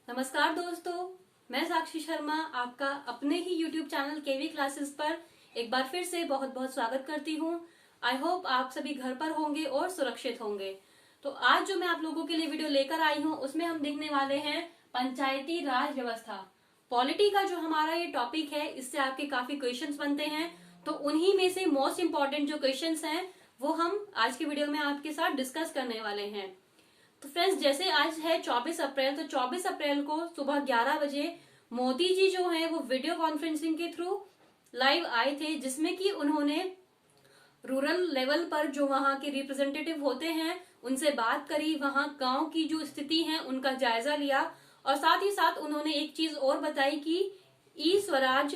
नमस्कार दोस्तों, मैं साक्षी शर्मा आपका अपने ही YouTube चैनल केवी क्लासेस पर एक बार फिर से बहुत बहुत स्वागत करती हूँ। आई होप आप सभी घर पर होंगे और सुरक्षित होंगे। तो आज जो मैं आप लोगों के लिए वीडियो लेकर आई हूँ उसमें हम देखने वाले हैं पंचायती राज व्यवस्था। पॉलिटी का जो हमारा ये टॉपिक है, इससे आपके काफी क्वेश्चंस बनते हैं। तो उन्हीं में से मोस्ट इंपॉर्टेंट जो क्वेश्चंस हैं वो हम आज के वीडियो में आपके साथ डिस्कस करने वाले हैं। तो फ्रेंड्स, जैसे आज है 24 अप्रैल, तो 24 अप्रैल को सुबह 11 बजे मोदी जी जो हैं वो वीडियो कॉन्फ्रेंसिंग के थ्रू लाइव आए थे, जिसमें कि उन्होंने रूरल लेवल पर जो वहां के रिप्रेजेंटेटिव होते हैं उनसे बात करी, वहां गांव की जो स्थिति है उनका जायजा लिया और साथ ही साथ उन्होंने एक चीज और बताई कि ई स्वराज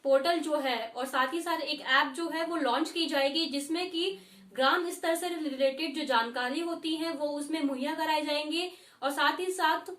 पोर्टल जो है और साथ ही साथ एक ऐप जो है वो लॉन्च की जाएगी, जिसमें कि ग्राम स्तर से रिलेटेड जो जानकारी होती है वो उसमें मुहैया कराई जाएंगे और साथ ही साथ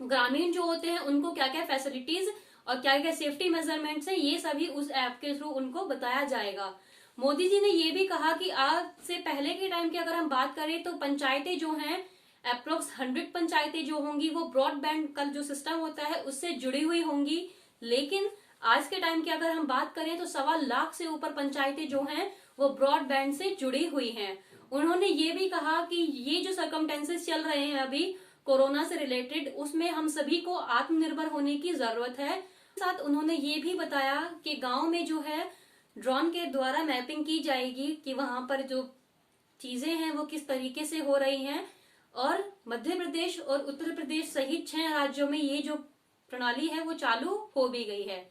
ग्रामीण जो होते हैं उनको क्या क्या फैसिलिटीज और क्या क्या सेफ्टी मेजरमेंट्स है, ये सभी उस ऐप के थ्रू उनको बताया जाएगा। मोदी जी ने ये भी कहा कि आज से पहले के टाइम की अगर हम बात करें तो पंचायतें जो हैं अप्रोक्स 100 पंचायतें जो होंगी वो ब्रॉडबैंड का जो सिस्टम होता है उससे जुड़ी हुई होंगी, लेकिन आज के टाइम की अगर हम बात करें तो 1.25 लाख से ऊपर पंचायतें जो हैं वो ब्रॉडबैंड से जुड़ी हुई हैं। उन्होंने ये भी कहा कि ये जो सर्कमटेंसेस चल रहे हैं अभी कोरोना से रिलेटेड, उसमें हम सभी को आत्मनिर्भर होने की जरूरत है। साथ उन्होंने ये भी बताया कि गांव में जो है ड्रोन के द्वारा मैपिंग की जाएगी कि वहां पर जो चीजें हैं वो किस तरीके से हो रही हैं और मध्य प्रदेश और उत्तर प्रदेश सहित 6 राज्यों में ये जो प्रणाली है वो चालू हो भी गई है।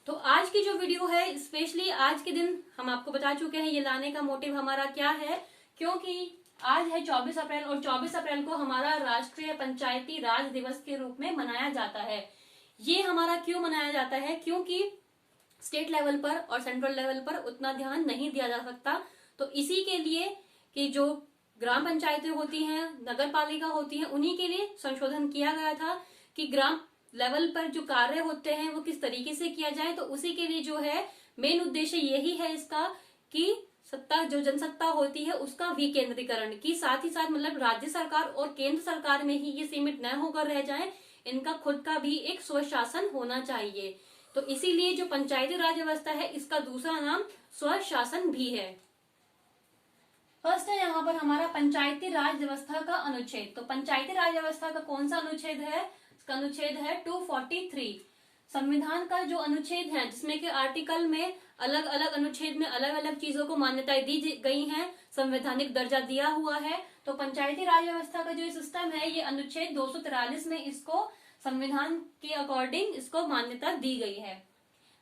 तो आज की जो वीडियो है, स्पेशली आज के दिन हम आपको बता चुके हैं ये लाने का मोटिव हमारा क्या है, क्योंकि आज है 24 अप्रैल और 24 अप्रैल को हमारा राष्ट्रीय पंचायती राज दिवस के रूप में मनाया जाता है। ये हमारा क्यों मनाया जाता है? क्योंकि स्टेट लेवल पर और सेंट्रल लेवल पर उतना ध्यान नहीं दिया जा सकता, तो इसी के लिए कि जो ग्राम पंचायतें होती हैं, नगर पालिका होती है, उन्हीं के लिए संशोधन किया गया था कि ग्राम लेवल पर जो कार्य होते हैं वो किस तरीके से किया जाए। तो उसी के लिए जो है मेन उद्देश्य यही है इसका कि सत्ता जो जनसत्ता होती है उसका विकेंद्रीकरण की, साथ ही साथ मतलब राज्य सरकार और केंद्र सरकार में ही ये सीमित न होकर रह जाए, इनका खुद का भी एक स्वशासन होना चाहिए। तो इसीलिए जो पंचायती राज व्यवस्था है इसका दूसरा नाम स्वशासन भी है। फर्स्ट है यहाँ पर हमारा पंचायती राज व्यवस्था का अनुच्छेद। तो पंचायती राज व्यवस्था का कौन सा अनुच्छेद है? इसका अनुच्छेद है 243। संविधान का जो अनुच्छेद है, जिसमें कि आर्टिकल में अलग अलग अनुच्छेद में अलग अलग चीजों को मान्यताएं दी गई हैं, संवैधानिक दर्जा दिया हुआ है। तो पंचायती राज व्यवस्था का जो सिस्टम है ये अनुच्छेद 243 में इसको संविधान के अकॉर्डिंग इसको मान्यता दी गई है।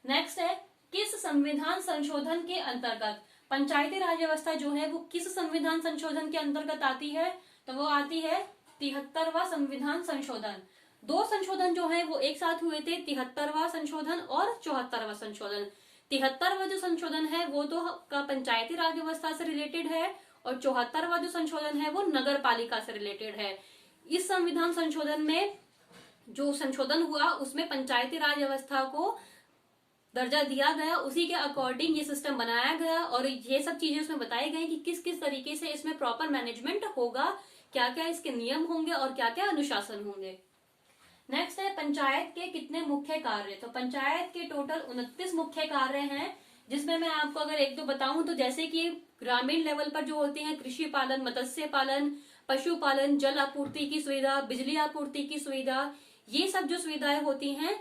नेक्स्ट है किस संविधान संशोधन के अंतर्गत पंचायती राज व्यवस्था जो है वो किस संविधान संशोधन के अंतर्गत आती है? तो वो आती है 73वां संविधान संशोधन। 2 संशोधन जो है वो एक साथ हुए थे, 73वां संशोधन और 74वां संशोधन। 73वां जो संशोधन है वो तो का पंचायती राज व्यवस्था से रिलेटेड है और 74वां जो संशोधन है वो नगर पालिका से रिलेटेड है। इस संविधान संशोधन में जो संशोधन हुआ उसमें पंचायती राज व्यवस्था को दर्जा दिया गया, उसी के अकॉर्डिंग ये सिस्टम बनाया गया और ये सब चीजें उसमें बताई गई कि किस किस तरीके से इसमें प्रॉपर मैनेजमेंट होगा, क्या क्या इसके नियम होंगे और क्या क्या अनुशासन होंगे। नेक्स्ट है पंचायत के कितने मुख्य कार्य। तो पंचायत के टोटल 29 मुख्य कार्य हैं, जिसमें मैं आपको अगर एक दो बताऊं तो जैसे कि ग्रामीण लेवल पर जो होते हैं कृषि पालन, मत्स्य पालन, पशुपालन, जल आपूर्ति की सुविधा, बिजली आपूर्ति की सुविधा, ये सब जो सुविधाएं होती हैं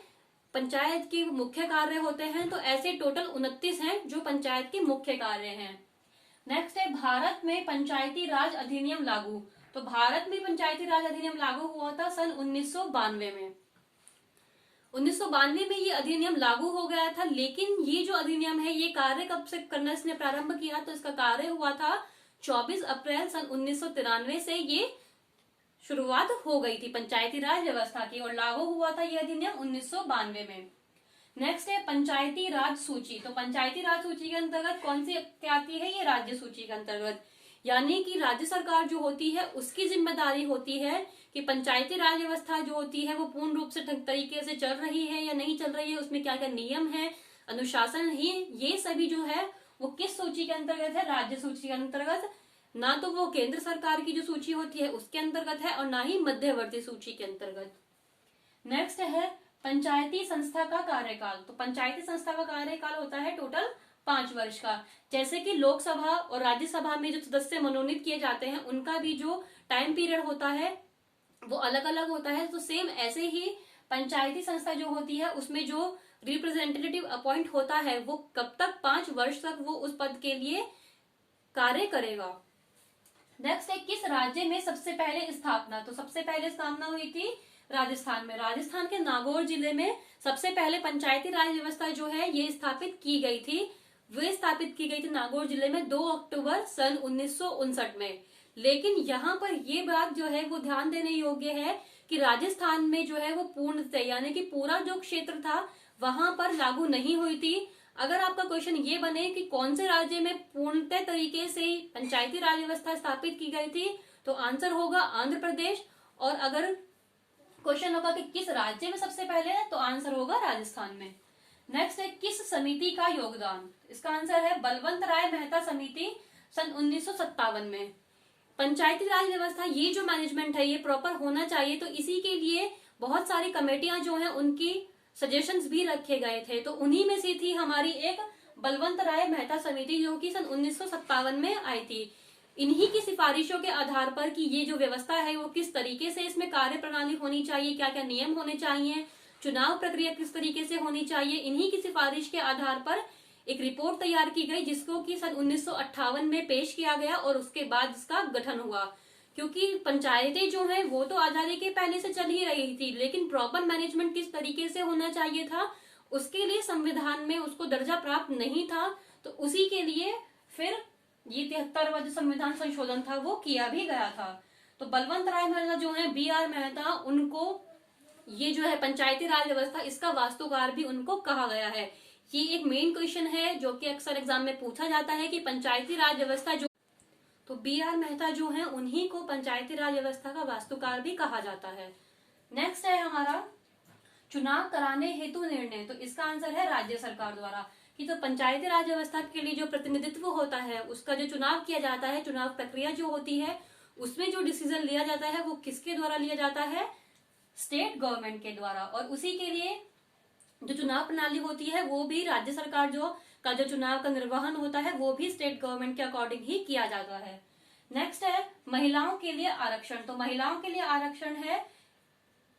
पंचायत के मुख्य कार्य होते हैं। तो ऐसे टोटल 29 हैं जो पंचायत के मुख्य कार्य हैं। नेक्स्ट है भारत में पंचायती राज अधिनियम लागू। तो भारत में पंचायती राज अधिनियम लागू हुआ था सन 1992 में। 1992 में ये अधिनियम लागू हो गया था, लेकिन ये जो अधिनियम है ये कार्य कब से करना इसने प्रारंभ किया? तो इसका कार्य हुआ था 24 अप्रैल सन 1993 से ये शुरुआत हो गई थी पंचायती राज व्यवस्था की और लागू हुआ था यह अधिनियम 1992 में। नेक्स्ट है पंचायती राज सूची। तो पंचायती राज सूची के अंतर्गत कौन सी आती है? ये राज्य सूची के अंतर्गत, यानी कि राज्य सरकार जो होती है उसकी जिम्मेदारी होती है कि पंचायती राज व्यवस्था जो होती है वो पूर्ण रूप से तरीके से चल रही है या नहीं चल रही है, उसमें क्या क्या नियम है, अनुशासन है, ये सभी जो है वो किस सूची के अंतर्गत है? राज्य सूची के अंतर्गत। ना तो वो केंद्र सरकार की जो सूची होती है उसके अंतर्गत है और ना ही मध्यवर्ती सूची के अंतर्गत। नेक्स्ट है पंचायती संस्था का कार्यकाल। तो पंचायती संस्था का कार्यकाल होता है टोटल 5 वर्ष का। जैसे कि लोकसभा और राज्यसभा में जो सदस्य मनोनीत किए जाते हैं उनका भी जो टाइम पीरियड होता है वो अलग अलग होता है। तो सेम ऐसे ही पंचायती संस्था जो होती है उसमें जो रिप्रेजेंटेटिव अपॉइंट होता है वो कब तक, 5 वर्ष तक वो उस पद के लिए कार्य करेगा। नेक्स्ट है किस राज्य में सबसे पहले स्थापना। तो सबसे पहले स्थापना हुई थी राजस्थान में। राजस्थान के नागौर जिले में सबसे पहले पंचायती राज व्यवस्था जो है ये स्थापित की गई थी। वे स्थापित की गई थी नागौर जिले में 2 अक्टूबर सन 1959 में। लेकिन यहाँ पर ये बात जो है वो ध्यान देने योग्य है कि राजस्थान में जो है वो पूर्णतः यानी कि पूरा जो क्षेत्र था वहां पर लागू नहीं हुई थी। अगर आपका क्वेश्चन ये बने कि कौन से राज्य में पूर्णतः तरीके से पंचायती राज व्यवस्था स्थापित की गई थी तो आंसर होगा आंध्र प्रदेश। और अगर क्वेश्चन होगा कि किस राज्य में सबसे पहले है तो आंसर होगा राजस्थान में। नेक्स्ट है किस समिति का योगदान। इसका आंसर है बलवंत राय मेहता समिति सन 1957 में। पंचायती राज व्यवस्था ये जो मैनेजमेंट है ये प्रॉपर होना चाहिए तो इसी के लिए बहुत सारी कमेटियां जो हैं उनकी सजेशंस भी रखे गए थे। तो उन्हीं में से थी हमारी एक बलवंत राय मेहता समिति जो कि सन 1957 में आई थी। इन्हीं की सिफारिशों के आधार पर कि ये जो व्यवस्था है वो किस तरीके से इसमें कार्य प्रणाली होनी चाहिए, क्या क्या नियम होने चाहिए, चुनाव प्रक्रिया किस तरीके से होनी चाहिए, इन्हीं की सिफारिश के आधार पर एक रिपोर्ट तैयार की गई जिसको कि सन 1958 में पेश किया गया और उसके बाद इसका गठन हुआ। क्योंकि पंचायतें जो हैं वो तो आजादी के पहले से चल ही रही थी लेकिन प्रॉपर मैनेजमेंट किस तरीके से होना चाहिए था उसके लिए संविधान में उसको दर्जा प्राप्त नहीं था। तो उसी के लिए फिर ये 73वां जो संविधान संशोधन था वो किया भी गया था। तो बलवंत राय मेहता जो है BR मेहता उनको ये जो है पंचायती राज व्यवस्था इसका वास्तुकार भी उनको कहा गया है। ये एक मेन क्वेश्चन है जो कि अक्सर एग्जाम में पूछा जाता है कि पंचायती राज व्यवस्था जो, तो BR मेहता जो है उन्हीं को पंचायती राज व्यवस्था का वास्तुकार भी कहा जाता है। नेक्स्ट है हमारा चुनाव कराने हेतु निर्णय। तो इसका आंसर है राज्य सरकार द्वारा। कि तो पंचायती राज व्यवस्था के लिए जो प्रतिनिधित्व होता है उसका जो चुनाव किया जाता है, चुनाव प्रक्रिया जो होती है उसमें जो डिसीजन लिया जाता है वो किसके द्वारा लिया जाता है, स्टेट गवर्नमेंट के द्वारा। और उसी के लिए जो चुनाव प्रणाली होती है वो भी राज्य सरकार जो चुनाव का निर्वहन होता है वो भी स्टेट गवर्नमेंट के अकॉर्डिंग ही किया जाता है। नेक्स्ट है महिलाओं के लिए आरक्षण। तो महिलाओं के लिए आरक्षण है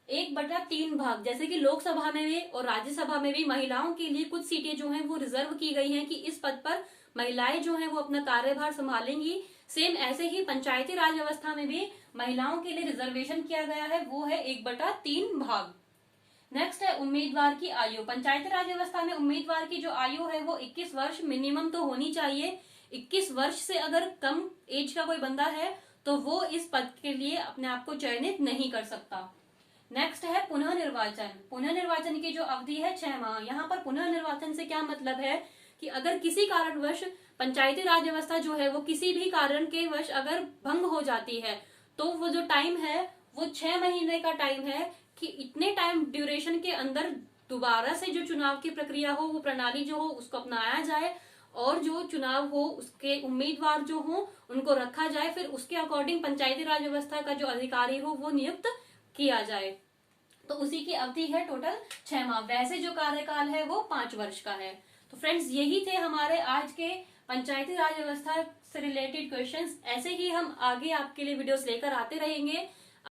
1/3 भाग। जैसे कि लोकसभा में भी और राज्यसभा में भी महिलाओं के लिए कुछ सीटें जो हैं वो रिजर्व की गई हैं कि इस पद पर महिलाएं जो हैं वो अपना कार्यभार संभालेंगी। सेम ऐसे ही पंचायती राज व्यवस्था में भी महिलाओं के लिए रिजर्वेशन किया गया है, वो है 1/3 भाग। नेक्स्ट है उम्मीदवार की आयु। पंचायती राज व्यवस्था में उम्मीदवार की जो आयु है वो 21 वर्ष मिनिमम तो होनी चाहिए। 21 वर्ष से अगर कम एज का कोई बंदा है तो वो इस पद के लिए अपने आप को चयनित नहीं कर सकता। नेक्स्ट है पुनः निर्वाचन। पुनः निर्वाचन की जो अवधि है 6 माह। यहाँ पर पुनः निर्वाचन से क्या मतलब है कि अगर किसी कारणवश पंचायती राज व्यवस्था जो है वो किसी भी कारण के वश अगर भंग हो जाती है तो वो जो टाइम है वो 6 महीने का टाइम है कि इतने टाइम ड्यूरेशन के अंदर दोबारा से जो चुनाव की प्रक्रिया हो वो प्रणाली जो हो उसको अपनाया जाए और जो चुनाव हो उसके उम्मीदवार जो हो उनको रखा जाए, फिर उसके अकॉर्डिंग पंचायती राज व्यवस्था का जो अधिकारी हो वो नियुक्त किया जाए। तो उसी की अवधि है टोटल 6 माह। वैसे जो कार्यकाल है वो 5 वर्ष का है। तो फ्रेंड्स यही थे हमारे आज के पंचायती राज व्यवस्था से रिलेटेड क्वेश्चंस। ऐसे ही हम आगे आपके लिए वीडियोस लेकर आते रहेंगे।